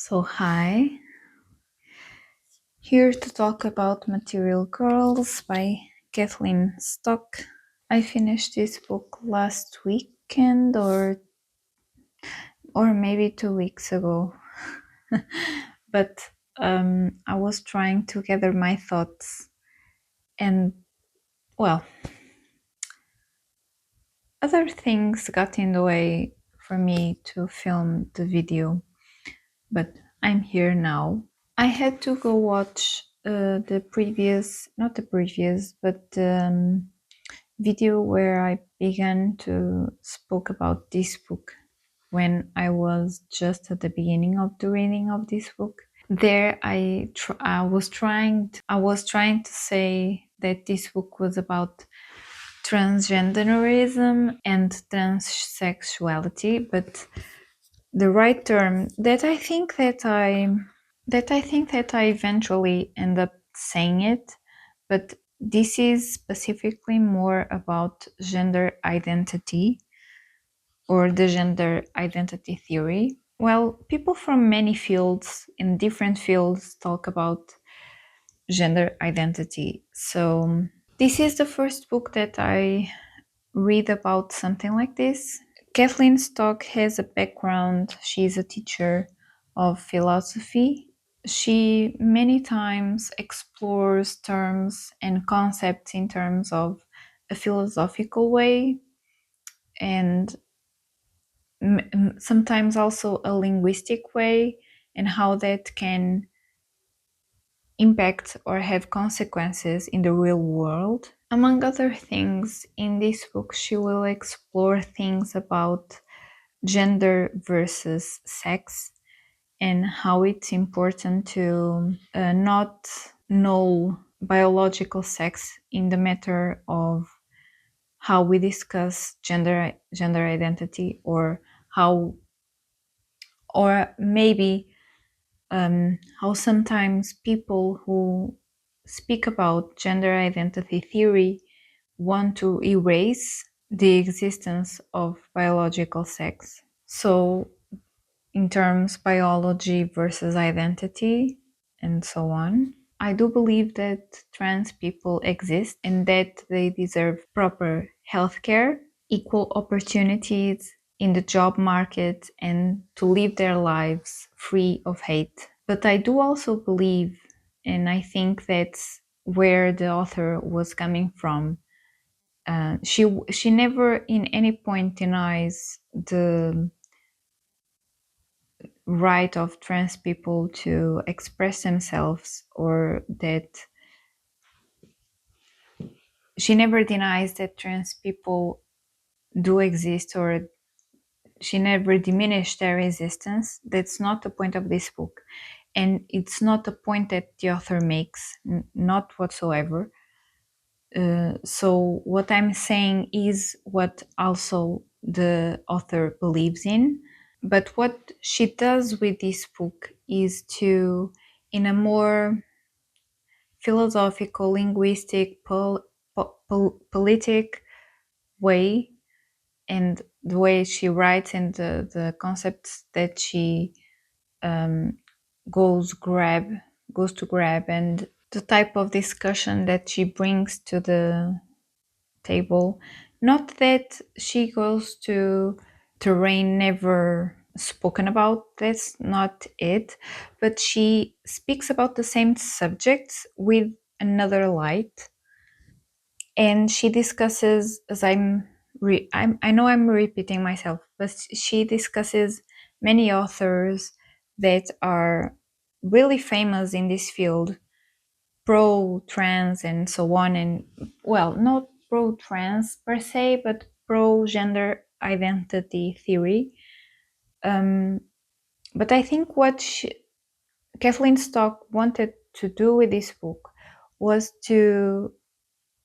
So hi, here to talk about Material Girls by Kathleen Stock. I finished this book last weekend or maybe 2 weeks ago, but I was trying to gather my thoughts and well, other things got in the way for me to film the video, but I'm here now. I had to go watch the previous, not the previous, but video where I began to spoke about this book when I was just at the beginning of the reading of this book. There, I was trying to say that this book was about transgenderism and transsexuality, but the right term that I think that I eventually end up saying it, but this is specifically more about gender identity or the gender identity theory. Well, people from many fields, in different fields, talk about gender identity. So this is the first book that I read about something like this. Kathleen Stock has a background. She's a teacher of philosophy. She many times explores terms and concepts in terms of a philosophical way and sometimes also a linguistic way, and how that can impact or have consequences in the real world. Among other things, in this book, she will explore things about gender versus sex and how it's important to not know biological sex in the matter of how we discuss gender identity, or maybe how sometimes people who speak about gender identity theory want to erase the existence of biological sex. So in terms biology versus identity and so on, I do believe that trans people exist and that they deserve proper healthcare, equal opportunities in the job market, and to live their lives free of hate. But I do also believe, and I think that's where the author was coming from, she never in any point denies the right of trans people to express themselves, or that she never denies that trans people do exist, or she never diminished their existence. That's not the point of this book, and it's not the point that the author makes, not whatsoever. So what I'm saying is what also the author believes in. But what she does with this book is to, in a more philosophical, linguistic, politic way, and the way she writes and the concepts that she goes to grab, and the type of discussion that she brings to the table. Not that she goes to terrain never spoken about, that's not it, but she speaks about the same subjects with another light, and she discusses, as I know I'm repeating myself, but she discusses many authors that are really famous in this field, pro-trans and so on, and well, not pro-trans per se, but pro-gender identity theory. But I think what Kathleen Stock wanted to do with this book was to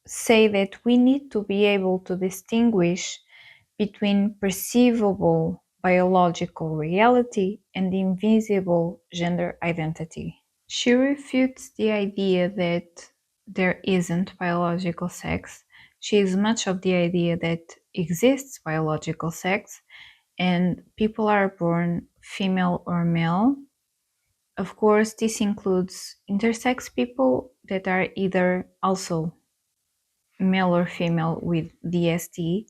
say that we need to be able to distinguish between perceivable biological reality and invisible gender identity. She refutes the idea that there isn't biological sex. She is much of the idea that exists biological sex and people are born female or male, of course, this includes intersex people that are either also male or female with DST,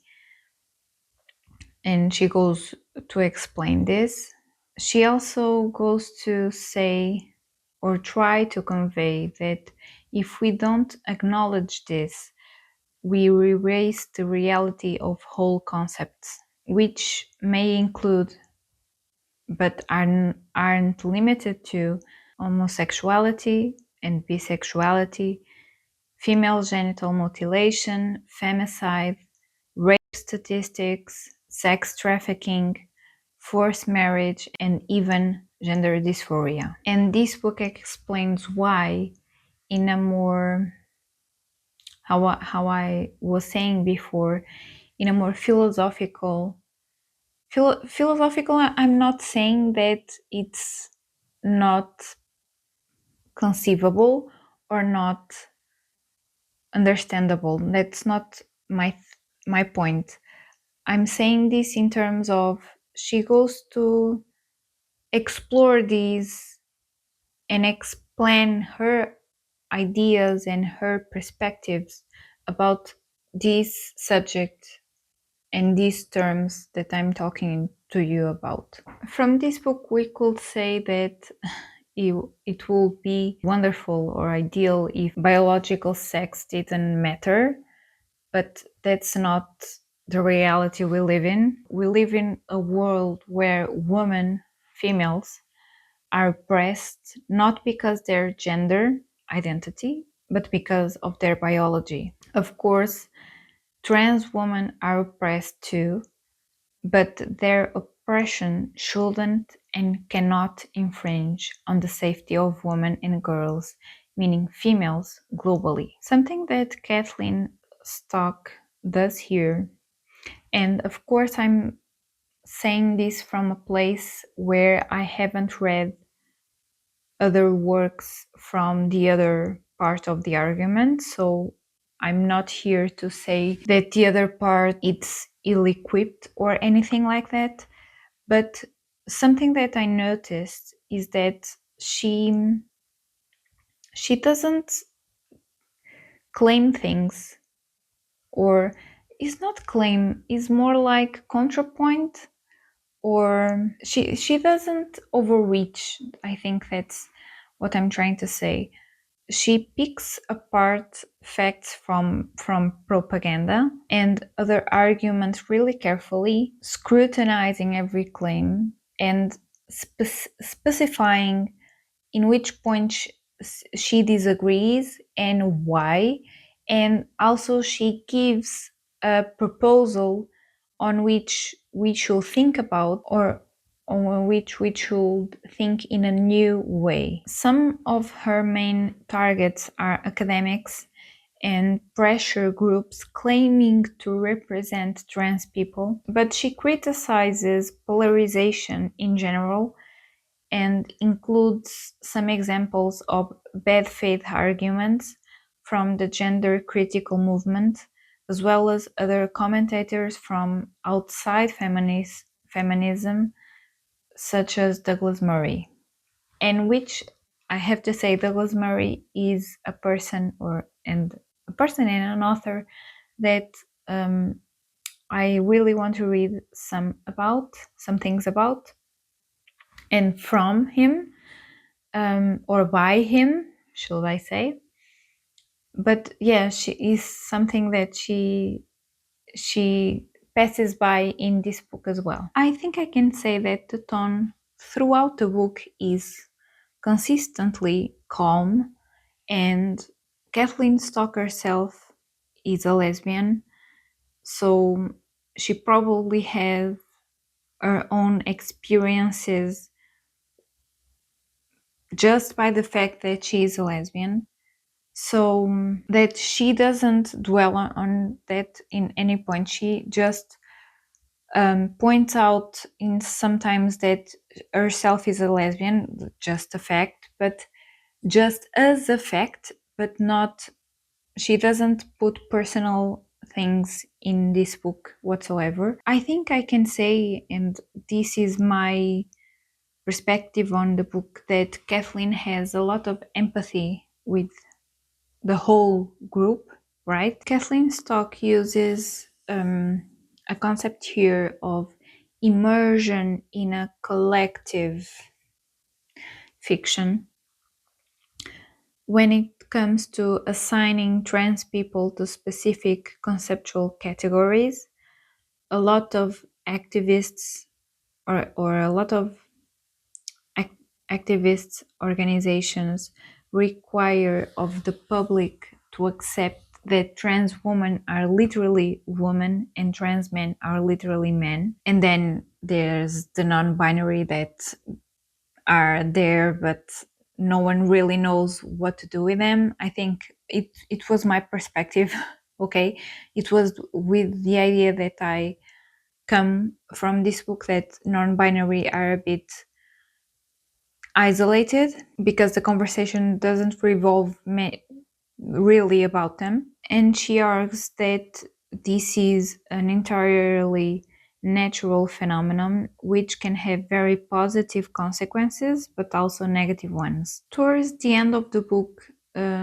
and she goes to explain this. She also goes to say or try to convey that if we don't acknowledge this, we erase the reality of whole concepts, which may include, but aren't limited to, homosexuality and bisexuality, female genital mutilation, femicide, rape statistics, sex trafficking, forced marriage, and even gender dysphoria. And this book explains why, in a more, how I was saying before, in a more philosophical, I'm not saying that it's not conceivable or not understandable. That's not my point. I'm saying this in terms of she goes to explore these and explain her ideas and her perspectives about this subject and these terms that I'm talking to you about. From this book, we could say that it would be wonderful or ideal if biological sex didn't matter, but that's not the reality we live in. We live in a world where women, females, are oppressed not because their gender identity, but because of their biology. Of course, trans women are oppressed too, but their oppression shouldn't and cannot infringe on the safety of women and girls, meaning females, globally. Something that Kathleen Stock does here, and of course I'm saying this from a place where I haven't read other works from the other part of the argument, so I'm not here to say that the other part it's ill-equipped or anything like that, but something that I noticed is that she doesn't claim things, or is not claim, is more like contrapoint, or she doesn't overreach. I think that's what I'm trying to say. She picks apart facts from propaganda and other arguments really carefully, scrutinizing every claim and specifying in which point she disagrees and why. And also she gives a proposal on which we should think about, or on which we should think in a new way. Some of her main targets are academics and pressure groups claiming to represent trans people, but she criticizes polarization in general and includes some examples of bad faith arguments from the gender critical movement, as well as other commentators from outside feminism, such as Douglas Murray. And which I have to say, Douglas Murray is a person and an author that I really want to read some things about, and from him, or by him, should I say. But yeah, she is something that she passes by in this book as well. I think I can say that the tone throughout the book is consistently calm, and Kathleen Stock herself is a lesbian, so she probably has her own experiences just by the fact that she is a lesbian, so that she doesn't dwell on that in any point. She just points out in sometimes that herself is a lesbian, just a fact, but just as a fact, but not, she doesn't put personal things in this book whatsoever. I think I can say, and this is my perspective on the book that Kathleen has a lot of empathy with the whole group, right? Kathleen Stock uses a concept here of immersion in a collective fiction when it comes to assigning trans people to specific conceptual categories. A lot of activists or a lot of activists organizations require of the public to accept that trans women are literally women and trans men are literally men. And then there's the non-binary that are there, but no one really knows what to do with them. I think it was my perspective. Okay, it was with the idea that I come from this book that non-binary are a bit isolated because the conversation doesn't revolve really about them. And she argues that this is an entirely natural phenomenon which can have very positive consequences but also negative ones. Towards the end of the book,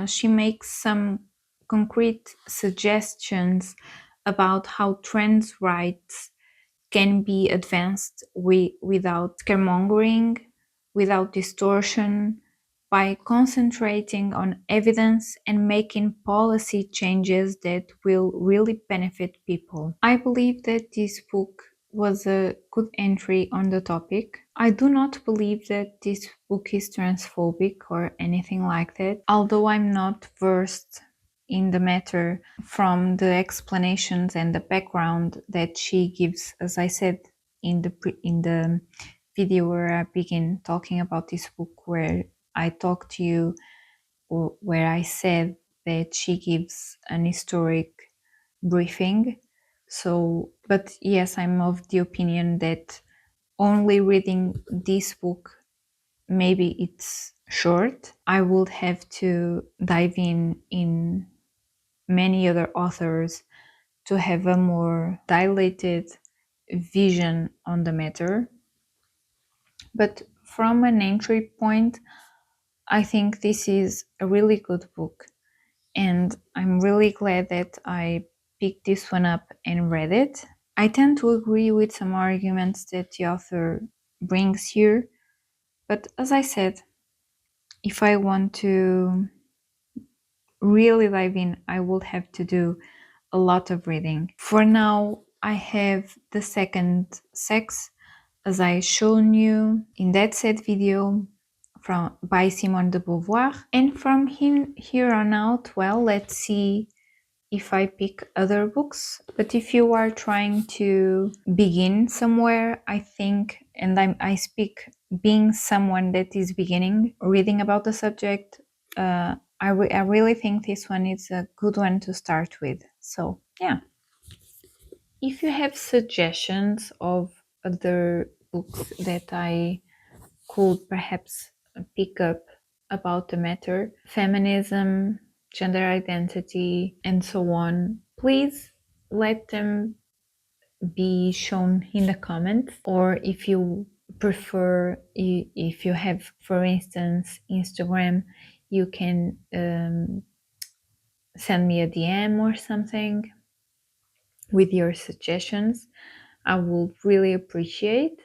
she makes some concrete suggestions about how trans rights can be advanced without scaremongering, without distortion, by concentrating on evidence and making policy changes that will really benefit people. I believe that this book was a good entry on the topic. I do not believe that this book is transphobic or anything like that, although I'm not versed in the matter from the explanations and the background that she gives, as I said in the video where I begin talking about this book, where I talked to you, or where I said that she gives an historic briefing. So, but yes, I'm of the opinion that only reading this book, maybe it's short. I would have to dive in many other authors to have a more dilated vision on the matter. But from an entry point, I think this is a really good book, and I'm really glad that I picked this one up and read it. I tend to agree with some arguments that the author brings here, but as I said, if I want to really dive in, I will have to do a lot of reading. For now, I have The Second Sex, as I shown you in that said video, by Simone de Beauvoir. And from here on out, well, let's see if I pick other books. But if you are trying to begin somewhere, I think, and I speak being someone that is beginning reading about the subject, I really think this one is a good one to start with. So yeah, if you have suggestions of other books that I could perhaps pick up about the matter, feminism, gender identity, and so on, please let them be shown in the comments. Or if you prefer, if you have, for instance, Instagram, you can send me a DM or something with your suggestions. I would really appreciate.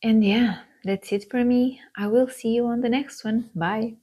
And yeah, that's it for me. I will see you on the next one. Bye.